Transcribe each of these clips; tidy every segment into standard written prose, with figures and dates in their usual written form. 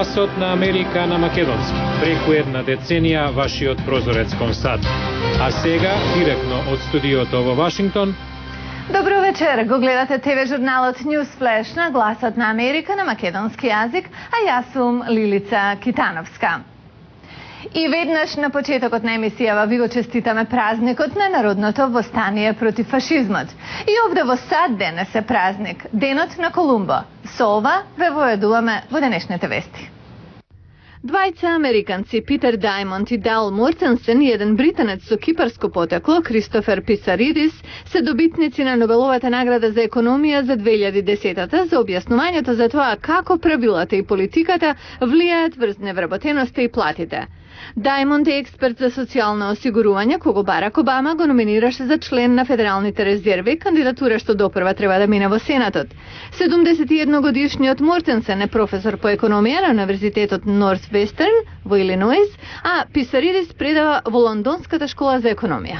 Гласот на Америка на македонски. Преку една деценија вашиот прозорец кон САД. А сега, директно од студиото во Вашингтон. Добро вечер, го гледате ТВ журналот Newsflash на Гласот на Америка на македонски јазик, а јас сум Лилица Китановска. И веднаш на почетокот на емисијава ви го честитаме празникот на народното востание против фашизмот. И овде во САД денес е празник, денот на Колумбо. Со ова ве воедуваме во денешните вести. Двајца американци, Питер Даймонд и Дал Мортенсен и еден британец со кипарско потекло, Кристофер Писаридис, се добитници на Нобеловата награда за економија за 2010-та за објаснувањето за тоа како правилата и политиката влијаат врз невработеноста и платите. Даймонд е експерт за социјално осигурување, кого Барак Обама го номинираше за член на Федералните резерви, кандидатура што допрва треба да мине во Сенатот. 71 годишниот Мортенсен е професор по економија на Универзитетот Нортвестерн во Илиноис, а Писаридис предава во Лондонската школа за економија.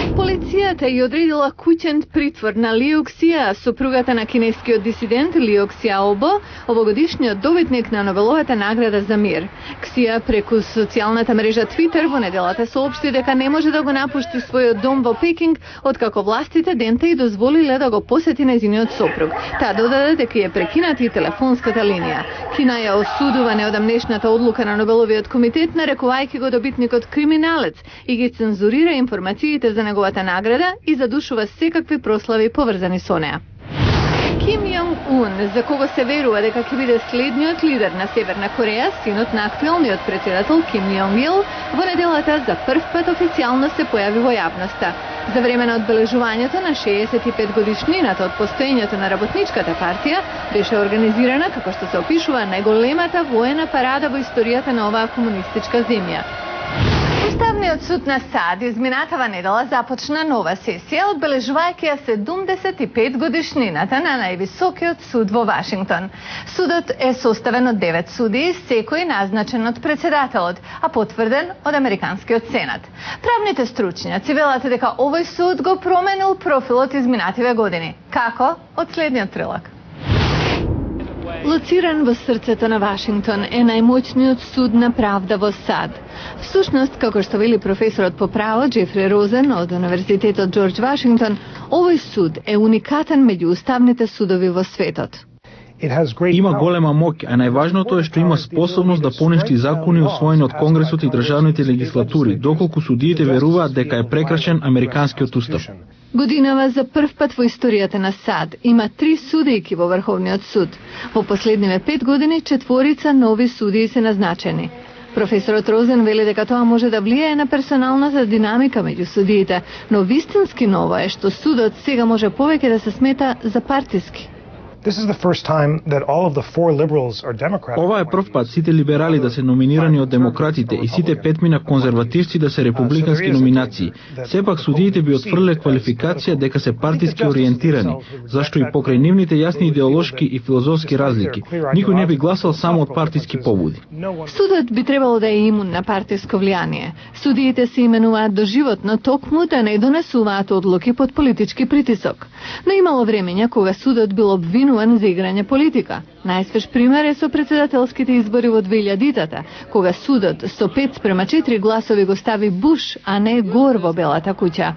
Полицијата ја одредила куќен притвор на Лиу Ксија, сопругата на кинескиот дисидент Лиу Ксјаобо, овогодишниот добитник на Нобеловата награда за мир. Ксија преку социјалната мрежа Твитер во неделата соопшти дека не може да го напушти својот дом во Пекинг, откако властите дента и дозволиле да го посети нејзиниот сопруг. Таа додаде дека е прекината и телефонската линија. Кина ја осудува неодамнешната одлука на Нобеловиот комитет, нарекувајќи го добитникот криминалец и ги цензурира информациите за неговата награда и задушува секакви прослави поврзани со неа. Ким Јонг Ун, за кого се верува дека ќе биде следниот лидер на Северна Кореја, синот на актуелниот председател Ким Јонг Ил, во неделата за прв пат официјално се појави во јавноста. За време на одбележувањето на 65 годишнината од постоењето на Работничката партија беше организирана, како што се опишува, најголемата воена парада во историјата на оваа комунистичка земја. Уставниот суд на САД изминатава недела започна нова сесија, одбележувајќи ја 75 годишнината на највисокиот суд во Вашингтон. Судот е составен од 9 судии, секој назначен од председателот, а потврден од Американскиот сенат. Правните стручњаци велат дека овој суд го променил профилот изминативе години. Како? Од следниот прилог. Лоциран во срцето на Вашингтон е најмоćниот суд на правда во САД. Всушност, како што вели професорот по право Джефри Розен од Универзитетот Џорџ Вашингтон, овој суд е уникатен меѓу уставните судови во светот. Има голема моќ, а најважното е што има способност да поништи закони усвоени од Конгресот и државните легислатури, доколку судиите веруваат дека е прекрашен американскиот устав. Годинава за прв пат во историјата на САД има 3 судијки во Врховниот суд. Во последниве 5 години 4 нови судии се назначени. Професорот Розен вели дека тоа може да влијае на персоналната динамика меѓу судиите, но вистински ново е што судот сега може повеќе да се смета за партиски. Ова е прв пат сите либерали да се номинирани од демократите и сите 5 конзервативци да се републикански номинации. Сепак судиите би отфрле квалификација дека се партиски ориентирани, зашто и покрај нивните јасни идеолошки и филозофски разлики, никој не би гласал само од партиски побуди. Судот би требало да е имун на партиско влијание. Судиите се именуваат доживотно токму да не донесуваат одлуки под политички притисок. Но имало времења кога судот бил обвинуван за играње политика. Најсвеж пример е со председателските избори во 2000-та, кога судот со 5:4 гласови го стави Буш, а не Гор во Белата куќа.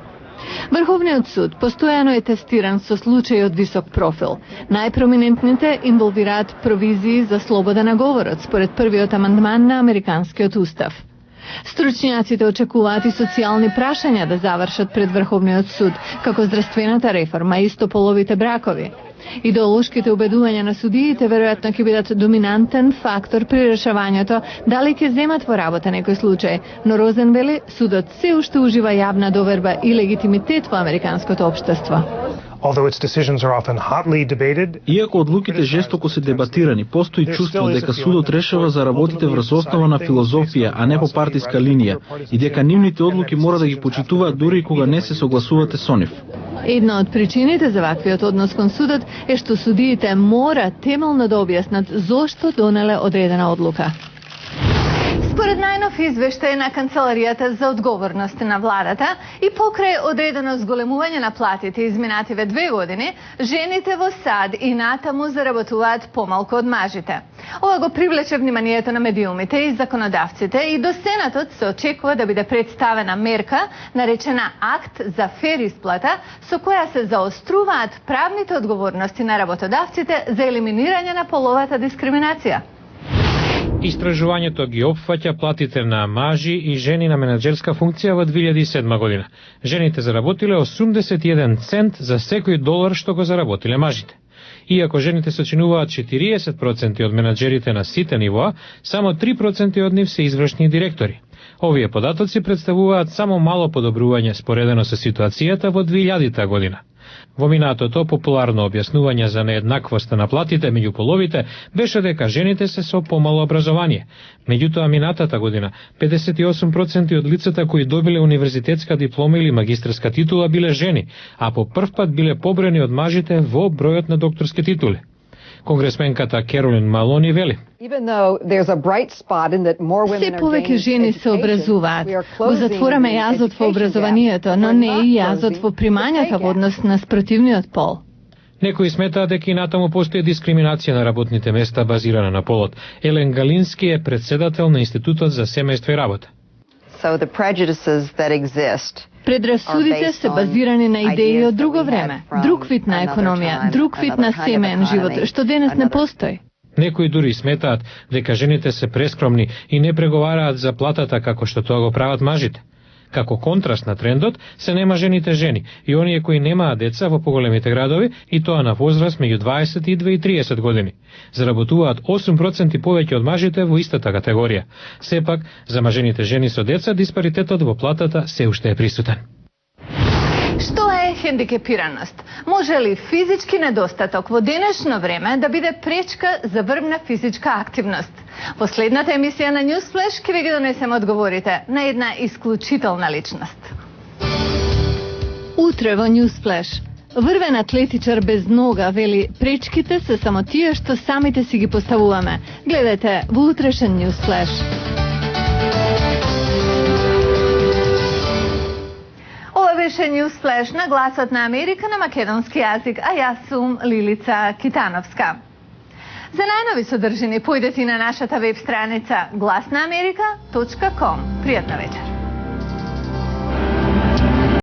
Врховниот суд постојано е тестиран со случаи од висок профил. Најпроминентните инволвираат провизии за слобода на говорот, според првиот амандман на Американскиот устав. Стручњаците очекуваат и социјални прашања да завршат пред Врховниот суд, како здравствената реформа и истополовите бракови. Идеолошките убедувања на судиите веројатно ќе бидат доминантен фактор при решавањето дали ќе земат во работа некој случај, но Розен вели судот се уште ужива јавна доверба и легитимитет во американското општество. Иако одлуките жестоко се дебатирани, постои чувство дека судот решава за работите врз основа на филозофија, а не по партиска линија, и дека нивните одлуки мора да ги почитуваат дури и кога не се согласувате со нив. Една од причините за ваквиот однос кон судот е што судиите мора темелно да објаснат зошто донеле одредена одлука. Според најнов извештај на Канцеларијата за одговорност на владата и покрај одредено зголемување на платите изминативе 2 години, жените во САД и натаму заработуваат помалку од мажите. Ова го привлече вниманието на медиумите и законодавците и до Сенатот се очекува да биде представена мерка наречена Акт за фер исплата, со која се заоструваат правните одговорности на работодавците за елиминирање на половата дискриминација. Истражувањето ги опфаќа платите на мажи и жени на менаџерска функција во 2007 година. Жените заработиле 81 цент за секој долар што го заработиле мажите. Иако жените сочинуваат 40% од менаџерите на сите нивоа, само 3% од нив се извршни директори. Овие податоци представуваат само мало подобрување споредено со ситуацијата во 2000 година. Во минатото популарно објаснување за нееднаквоста на платите меѓу половите беше дека жените се со помало образование. Меѓутоа минатата година 58% од лицата кои добиле универзитетска диплома или магистерска титула биле жени, а по прв пат биле побрани од мажите во бројот на докторски титули. Конгресменката Керолин Малони вели: Се повеќе жени се образуваат. Го затвораме јазот во образованието, но не и јазот во примањата во однос на спротивниот пол. Некои сметаат дека и натаму постои дискриминација на работните места базирана на полот. Елен Галински е председател на Институтот за семејство и работа. Предрасудите се базирани на идеи од друго време, друг вид на економија, друг вид на семеен живот, што денес не постои. Некои дури сметаат дека жените се прескромни и не преговараат за платата како што тоа го прават мажите. Како контраст на трендот се нема жените жени и оние кои немаат деца во поголемите градови и тоа на возраст меѓу 22 и 30 години. Заработуваат 8% повеќе од мажите во истата категорија. Сепак, за мажените жени со деца диспаритетот во платата се уште е присутен. Што е хендикепираност? Може ли физички недостаток во денешно време да биде пречка за врвна физичка активност? Во следната емисија на Newsflash ќе ви ги донесеме одговорите на една исклучителна личност. Утре во Newsflash. Врвен атлетичар без нога вели: пречките се само тие што самите си ги поставуваме. Гледате во утрешен Newsflash. Ова беше Newsflash на Гласот на Америка на македонски јазик, а јас сум Лилица Китановска. За најнови содржини појдете и на нашата веб страница glasnaamerika.com. Пријатна вечер.